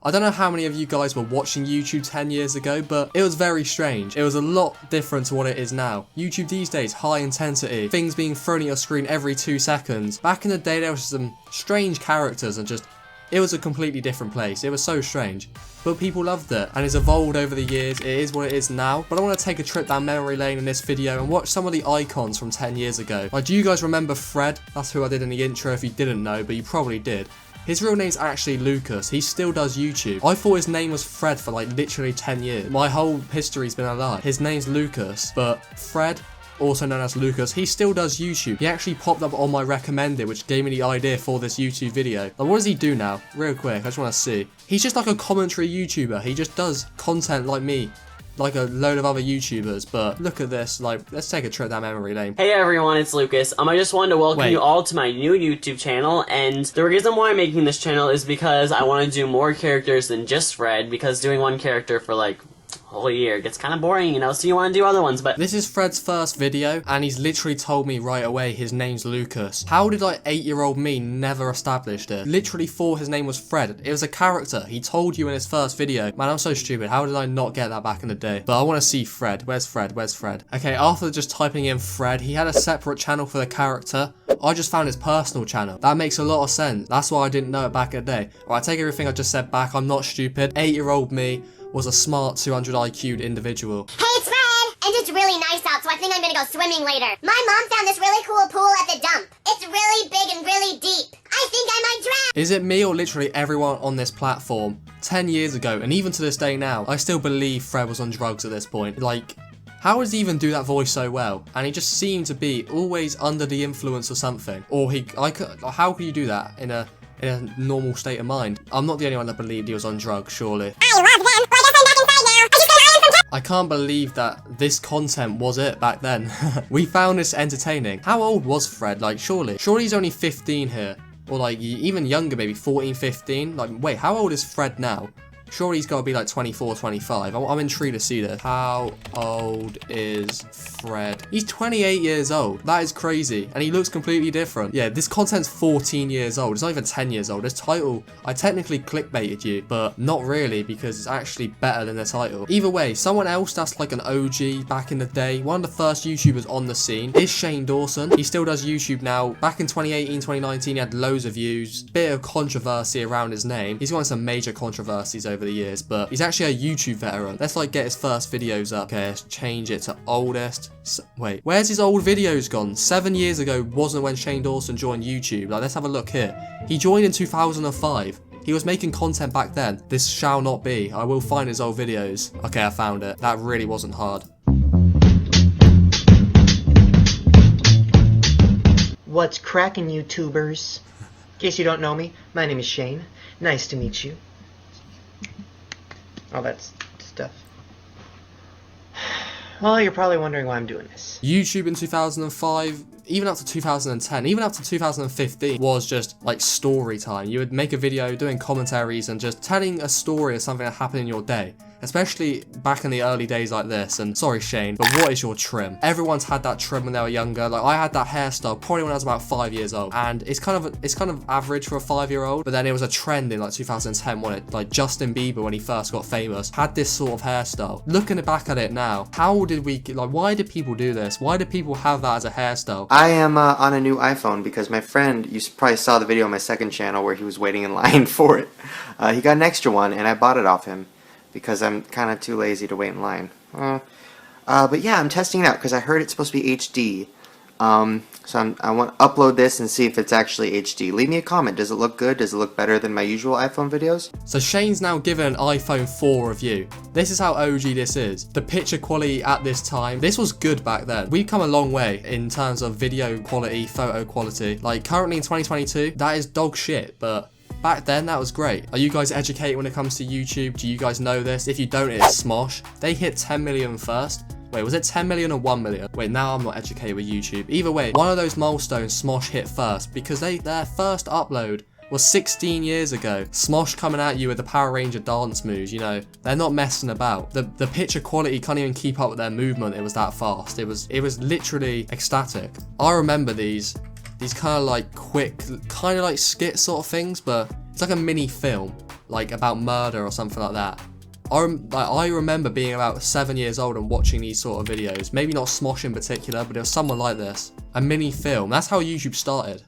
I don't know how many of you guys were watching YouTube 10 years ago, but it was very strange. It was a lot different to what it is now. YouTube these days, high intensity, things being thrown at your screen every 2 seconds. Back in the day, there was some strange characters and just, it was a completely different place. It was so strange. But people loved it, and it's evolved over the years. It is what it is now. But I want to take a trip down memory lane in this video and watch some of the icons from 10 years ago. Like, do you guys remember Fred? That's who I did in the intro if you didn't know, but you probably did. His real name's actually Lucas. He still does YouTube. I thought his name was Fred for like literally 10 years. My whole history's been a lie. His name's Lucas, but Fred, also known as Lucas, he still does YouTube. He actually popped up on my recommended, which gave me the idea for this YouTube video. Like, what does he do now? Real quick, I just want to see. He's just like a commentary YouTuber. He just does content like me, like a load of other YouTubers. But look at this, like, let's take a trip down memory lane. Hey everyone, it's Lucas. I just wanted to welcome you all to my new YouTube channel, and the reason why I'm making this channel is because I want to do more characters than just Fred, because doing one character for like whole year gets kind of boring, you know, so you want to do other ones. But this is Fred's first video, and he's literally told me right away his name's Lucas. How did like 8-year-old me never established it? Literally thought his name was Fred. It was a character. He told you in his first video. Man, I'm so stupid. How did I not get that back in the day? But I want to see Fred. Where's Fred? Where's Fred? Okay, after just typing in Fred, he had a separate channel for the character. I just found his personal channel. That makes a lot of sense. That's why I didn't know it back in the day. Alright, I take everything I just said back. I'm not stupid. 8-year-old me was a smart 200 IQ'd individual. Hey, it's Fred! And it's really nice out, so I think I'm gonna go swimming later. My mom found this really cool pool at the dump. It's really big and really deep. I think I might drown! Is it me or literally everyone on this platform 10 years ago, and even to this day now, I still believe Fred was on drugs at this point? Like, how does he even do that voice so well? And he just seemed to be always under the influence of something. Or how could you do that in a normal state of mind? I'm not the only one that believed he was on drugs, surely. I can't believe that this content was it back then. We found this entertaining. How old was Fred? Like, surely he's only 15 here. Or like, even younger, maybe 14, 15. Like, wait, how old is Fred now? Surely he's got to be like 24, 25. I'm intrigued to see this. How old is Fred? He's 28 years old. That is crazy. And he looks completely different. Yeah, this content's 14 years old. It's not even 10 years old. This title, I technically clickbaited you, but not really, because it's actually better than the title. Either way, someone else that's like an OG back in the day, one of the first YouTubers on the scene, is Shane Dawson. He still does YouTube now. Back in 2018, 2019, he had loads of views. Bit of controversy around his name. He's got some major controversies over the years, but he's actually a YouTube veteran. Let's like get his first videos up. Okay, let's change it to oldest. Wait, where's his old videos gone? 7 years ago wasn't when Shane Dawson joined YouTube. Like, let's have a look here. He joined in 2005. He was making content back then. This shall not be. I will find his old videos. Okay, I found it. That really wasn't hard. What's crackin', YouTubers? In case you don't know me, my name is Shane. Nice to meet you. All that stuff. Well, you're probably wondering why I'm doing this. YouTube in 2005, even up to 2010, even up to 2015 was just like story time. You would make a video doing commentaries and just telling a story of something that happened in your day. Especially back in the early days like this. And sorry Shane, but what is your trim? Everyone's had that trim when they were younger. Like, I had that hairstyle probably when I was about 5 years old, and it's kind of average for a 5-year-old. But then it was a trend in like 2010 when it, like, Justin Bieber, when he first got famous, had this sort of hairstyle. Looking back at it now, how did we, like, why did people do this? Why did people have that as a hairstyle? I am on a new iPhone because my friend, you probably saw the video on my second channel where he was waiting in line for it. He got an extra one and I bought it off him because I'm kind of too lazy to wait in line. But yeah, I'm testing it out because I heard it's supposed to be HD. So I want to upload this and see if it's actually HD. Leave me a comment. Does it look good? Does it look better than my usual iPhone videos? So Shane's now given an iPhone 4 review. This is how OG this is. The picture quality at this time, this was good back then. We've come a long way in terms of video quality, photo quality. Like, currently in 2022, that is dog shit, but back then, that was great. Are you guys educated when it comes to YouTube? Do you guys know this? If you don't, it's Smosh. They hit 10 million first. Wait, was it 10 million or 1 million? Wait, now I'm not educated with YouTube. Either way, one of those milestones Smosh hit first because their first upload was 16 years ago. Smosh coming at you with the Power Ranger dance moves, you know, they're not messing about. The picture quality can't even keep up with their movement. It was that fast. It was literally ecstatic. I remember these kind of like quick, kind of like skit sort of things, but it's like a mini film. like about murder or something like that. I remember being about 7 years old and watching these sort of videos. Maybe not Smosh in particular, but it was someone like this. A mini film. That's how YouTube started.